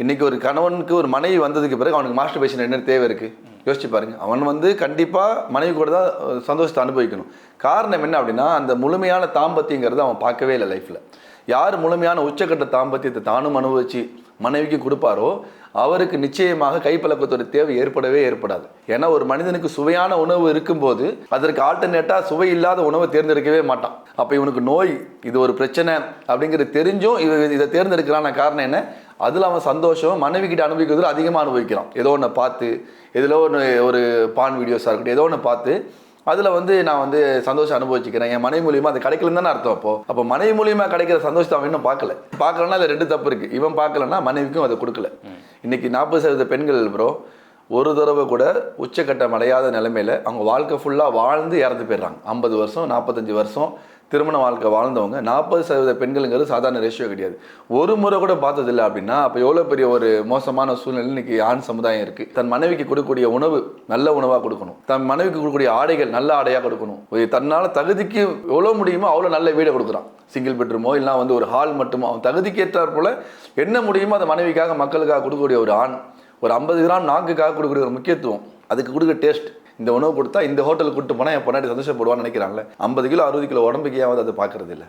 இன்னைக்கு ஒரு கணவனுக்கு ஒரு மனைவி வந்ததுக்கு பிறகு அவனுக்கு மாஸ்டர்பேஷன் என்ன தேவை இருக்குது யோசிச்சு பாருங்க. அவன் வந்து கண்டிப்பாக மனைவி கூட தான் சந்தோஷத்தை அனுபவிக்கணும். காரணம் என்ன அப்படின்னா, அந்த முழுமையான தாம்பத்தியங்கிறத அவன் பார்க்கவே இல்லை லைஃப்பில். யார் முழுமையான உச்சக்கட்ட தாம்பத்தியத்தை தானும் அனுபவிச்சு மனைவிக்கு கொடுப்பாரோ அவருக்கு நிச்சயமாக கைப்பழக்கத்தோட தேவை ஏற்படாது. ஏன்னா ஒரு மனிதனுக்கு சுவையான உணவு இருக்கும்போது அதற்கு ஆல்டர்னேட்டாக சுவை இல்லாத உணவை தேர்ந்தெடுக்கவே மாட்டான். அப்போ இவனுக்கு நோய், இது ஒரு பிரச்சனை அப்படிங்கிறது தெரிஞ்சும் இதை தேர்ந்தெடுக்கிறான காரணம் என்ன? அதில் அவன் சந்தோஷம் மனைவி கிட்ட அனுபவிக்கிறதுல அதிகமாக அனுபவிக்கிறான். ஏதோ ஒன்று பார்த்து, ஏதோ ஒரு பான் வீடியோஸாக இருக்கட்டும், ஏதோ ஒன்று பார்த்து அதில் வந்து நான் வந்து சந்தோஷம் அனுபவிச்சுக்கிறேன். என் மனைவி மூலியமாக அது கிடைக்கலன்னு தானே அர்த்தம். அப்போ மனைவி மூலியமாக கிடைக்கிற சந்தோஷத்தை அவன் இன்னும் பார்க்கலன்னா அதில் ரெண்டு தப்பு இருக்குது. இவன் பார்க்கலன்னா மனைவிக்கும் அதை கொடுக்கல. இன்னைக்கு 40% பெண்கள் ப்ரோ ஒரு தடவை கூட உச்சக்கட்டம் அடையாத நிலைமையில அவங்க வாழ்க்கை ஃபுல்லாக வாழ்ந்து இறந்து போயிடுறாங்க. 50 வருஷம் 45 வருஷம் திருமண வாழ்க்கை வாழ்ந்தவங்க 40% பெண்களுங்கிறது சாதாரண ரேஷியோ கிடையாது. ஒரு முறை கூட பார்த்ததில்லை அப்படின்னா அப்போ எவ்வளோ பெரிய ஒரு மோசமான சூழ்நிலை இன்னைக்கு ஆண் சமுதாயம் இருக்குது. தன் மனைவிக்கு கொடுக்கக்கூடிய உணவு நல்ல உணவாக கொடுக்கணும், தன் மனைவிக்கு கொடுக்கக்கூடிய ஆடைகள் நல்ல ஆடையாக கொடுக்கணும், தன்னால் தகுதிக்கு எவ்வளோ முடியுமோ அவ்வளோ நல்ல வீடை கொடுக்குறான். சிங்கிள் பெட்ரூமோ இல்லை வந்து ஒரு ஹால் மட்டுமோ அவன் தகுதிக்கு ஏற்றாற் போல என்ன முடியுமோ அதை மனைவிக்காக மக்களுக்காக கொடுக்கக்கூடிய ஒரு ஆண், ஒரு 50 கிராம் நாக்குக்காக கொடுக்கக்கூடிய ஒரு முக்கியத்துவம், அதுக்கு கொடுக்குற டேஸ்ட், இந்த உணவு கொடுத்தா இந்த ஹோட்டலுக்கு கூட்டு போனால் என் பொன்னாடி சந்தோஷப்படுவான்னு நினைக்கிறாங்களே. 50 கிலோ 60 கிலோ உடம்புக்கையாவது அதை பார்க்கறது இல்லை.